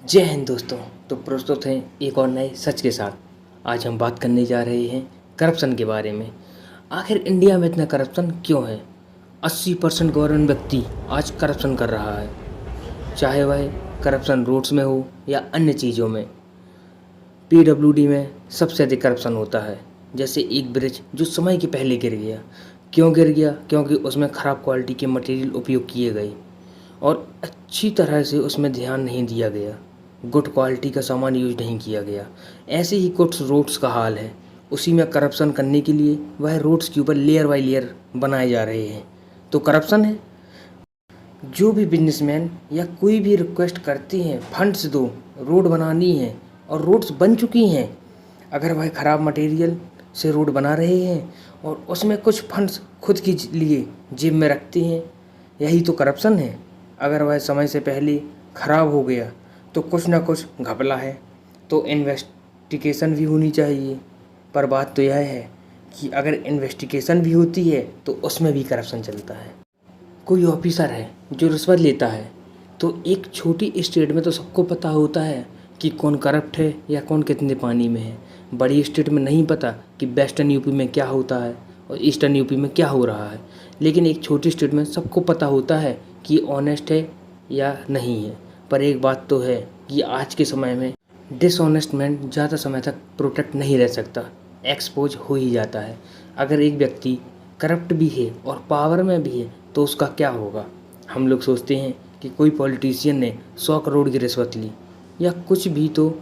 जय हिंद दोस्तों। तो प्रस्तुत हैं एक और नए सच के साथ। आज हम बात करने जा रहे हैं करप्शन के बारे में। आखिर इंडिया में इतना करप्शन क्यों है? 80% गवर्नमेंट व्यक्ति आज करप्शन कर रहा है, चाहे वह करप्शन रोड्स में हो या अन्य चीज़ों में। पीडब्ल्यूडी में सबसे अधिक करप्शन होता है। जैसे एक ब्रिज जो समय के पहले गिर गया। क्यों गिर गया? क्योंकि उसमें ख़राब क्वालिटी के मटेरियल उपयोग किए गए और अच्छी तरह से उसमें ध्यान नहीं दिया गया। गुड क्वालिटी का सामान यूज नहीं किया गया। ऐसे ही कुछ रोड्स का हाल है। उसी में करप्शन करने के लिए वह रोड्स के ऊपर लेयर बाय लेयर बनाए जा रहे हैं, तो करप्शन है। जो भी बिजनेसमैन या कोई भी रिक्वेस्ट करते हैं फंड्स दो, रोड बनानी है, और रोड्स बन चुकी हैं, अगर वह ख़राब मटेरियल से रोड बना रहे हैं और उसमें कुछ फंड्स खुद के लिए जेब में रखते हैं, यही तो करप्शन है। अगर वह समय से पहले ख़राब हो गया तो कुछ ना कुछ घपला है, तो इन्वेस्टिगेशन भी होनी चाहिए। पर बात तो यह है कि अगर इन्वेस्टिगेशन भी होती है तो उसमें भी करप्शन चलता है। कोई ऑफिसर है जो रिश्वत लेता है, तो एक छोटी स्टेट में तो सबको पता होता है कि कौन करप्ट है या कौन कितने पानी में है। बड़ी स्टेट में नहीं पता कि वेस्टर्न यूपी में क्या होता है और ईस्टर्न यूपी में क्या हो रहा है। लेकिन एक छोटी स्टेट में सबको पता होता है कि ऑनेस्ट है या नहीं है। पर एक बात तो है कि आज के समय में डिसऑनेस्ट मैन ज़्यादा समय तक प्रोटेक्ट नहीं रह सकता, एक्सपोज हो ही जाता है। अगर एक व्यक्ति करप्ट भी है और पावर में भी है तो उसका क्या होगा? हम लोग सोचते हैं कि कोई पॉलिटिशियन ने 100 करोड़ की रिश्वत ली या कुछ भी, तो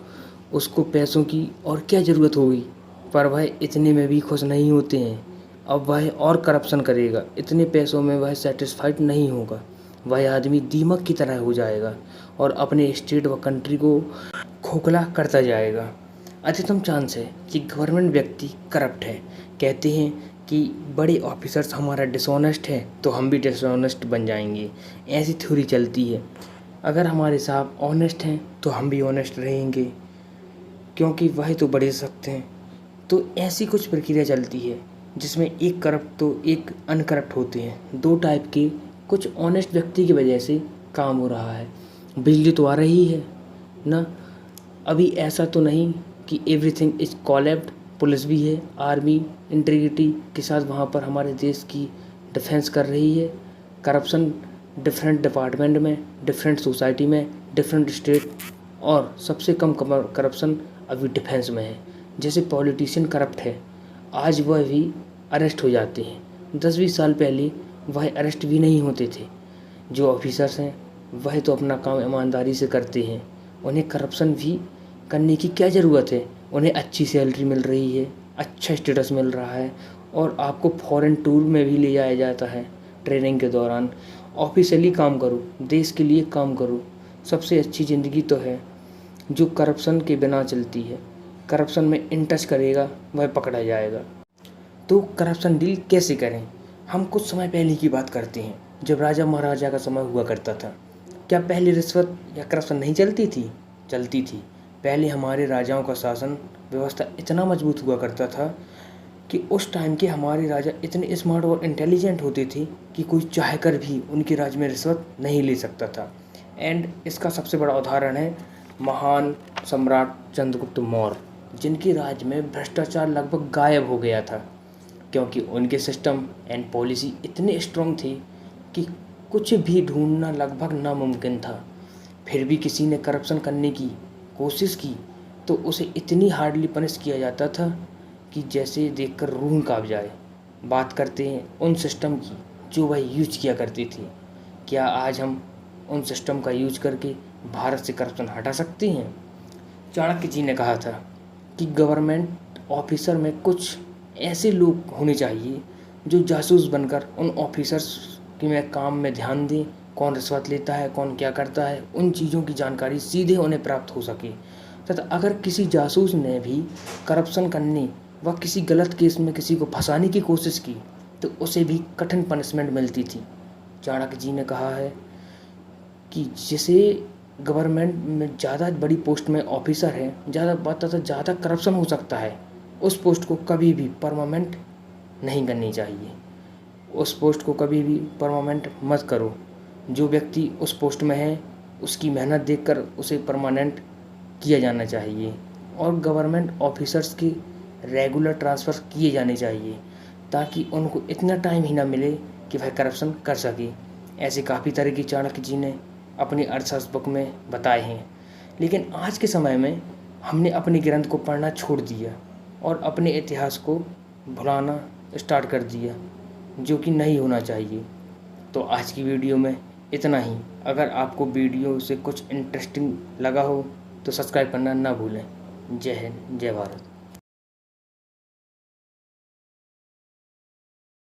उसको पैसों की और क्या ज़रूरत होगी। पर वह इतने में भी खुश नहीं होते हैं। अब वह और करप्शन करेगा, इतने पैसों में वह सेटिस्फाइड नहीं होगा। वह आदमी दीमक की तरह हो जाएगा और अपने स्टेट व कंट्री को खोखला करता जाएगा। अधिकतम चांस है कि गवर्नमेंट व्यक्ति करप्ट है। कहते हैं कि बड़े ऑफिसर्स हमारा डिसऑनेस्ट है तो हम भी डिसऑनेस्ट बन जाएंगे, ऐसी थ्योरी चलती है। अगर हमारे साहब ऑनेस्ट हैं तो हम भी ऑनेस्ट रहेंगे, क्योंकि वह तो बड़े सख्त हैं। तो ऐसी कुछ प्रक्रिया चलती है जिसमें एक करप्ट तो एक अनकरप्ट होते हैं। दो टाइप के कुछ ऑनेस्ट व्यक्ति की वजह से काम हो रहा है। बिजली तो आ रही है ना, अभी ऐसा तो नहीं कि एवरीथिंग इज कोलैप्स्ड। पुलिस भी है, आर्मी इंटीग्रिटी के साथ वहाँ पर हमारे देश की डिफेंस कर रही है। करप्शन डिफरेंट डिपार्टमेंट में, डिफरेंट सोसाइटी में, डिफरेंट स्टेट, और सबसे कम करप्शन अभी डिफेंस में है। जैसे पॉलिटिशियन करप्ट है, आज वह भी अरेस्ट हो जाते हैं। 10-20 साल पहले वह अरेस्ट भी नहीं होते थे। जो ऑफिसर्स हैं वह तो अपना काम ईमानदारी से करते हैं, उन्हें करप्शन भी करने की क्या ज़रूरत है। उन्हें अच्छी सैलरी मिल रही है, अच्छा स्टेटस मिल रहा है, और आपको फॉरेन टूर में भी ले जाया जाता है ट्रेनिंग के दौरान। ऑफिशियली काम करो, देश के लिए काम करो, सबसे अच्छी ज़िंदगी तो है जो करप्शन के बिना चलती है। करप्शन में इंटच करेगा वह पकड़ा जाएगा। तो करप्शन डील कैसे करें? हम कुछ समय पहले की बात करते हैं, जब राजा महाराजा का समय हुआ करता था। क्या पहले रिश्वत या करप्शन नहीं चलती थी? चलती थी। पहले हमारे राजाओं का शासन व्यवस्था इतना मजबूत हुआ करता था कि उस टाइम के हमारे राजा इतने स्मार्ट और इंटेलिजेंट होते थे कि कोई चाहकर भी उनके राज में रिश्वत नहीं ले सकता था। एंड इसका सबसे बड़ा उदाहरण है महान सम्राट चंद्रगुप्त मौर्य, जिनके राज में भ्रष्टाचार लगभग गायब हो गया था, क्योंकि उनके सिस्टम एंड पॉलिसी इतने स्ट्रॉन्ग थे कि कुछ भी ढूंढना लगभग नामुमकिन था। फिर भी किसी ने करप्शन करने की कोशिश की तो उसे इतनी हार्डली पनिश किया जाता था कि जैसे देखकर रूह कांप जाए। बात करते हैं उन सिस्टम की जो वह यूज किया करती थी। क्या आज हम उन सिस्टम का यूज करके भारत से करप्शन हटा सकते हैं? चाणक्य जी ने कहा था कि गवर्नमेंट ऑफिसर में कुछ ऐसे लोग होने चाहिए जो जासूस बनकर उन ऑफिसर्स के में काम में ध्यान दें। कौन रिश्वत लेता है, कौन क्या करता है, उन चीज़ों की जानकारी सीधे उन्हें प्राप्त हो सके। तथा अगर किसी जासूस ने भी करप्शन करने व किसी गलत केस में किसी को फंसाने की कोशिश की तो उसे भी कठिन पनिशमेंट मिलती थी। चाणक्य जी ने कहा है कि जिसे गवर्नमेंट में ज़्यादा बड़ी पोस्ट में ऑफिसर है, ज़्यादा बात तो ज़्यादा करप्शन हो सकता है, उस पोस्ट को कभी भी परमानेंट नहीं करनी चाहिए। उस पोस्ट को कभी भी परमानेंट मत करो। जो व्यक्ति उस पोस्ट में है उसकी मेहनत देखकर उसे परमानेंट किया जाना चाहिए और गवर्नमेंट ऑफिसर्स के रेगुलर ट्रांसफ़र किए जाने चाहिए ताकि उनको इतना टाइम ही ना मिले कि वह करप्शन कर सके। ऐसे काफ़ी तरह की चाणक्य जी ने अपनी अर्थशास्त्र बुक में बताए हैं। लेकिन आज के समय में हमने अपने ग्रंथ को पढ़ना छोड़ दिया और अपने इतिहास को भुलाना स्टार्ट कर दिया, जो कि नहीं होना चाहिए। तो आज की वीडियो में इतना ही। अगर आपको वीडियो से कुछ इंटरेस्टिंग लगा हो तो सब्सक्राइब करना ना भूलें। जय हिंद, जय भारत।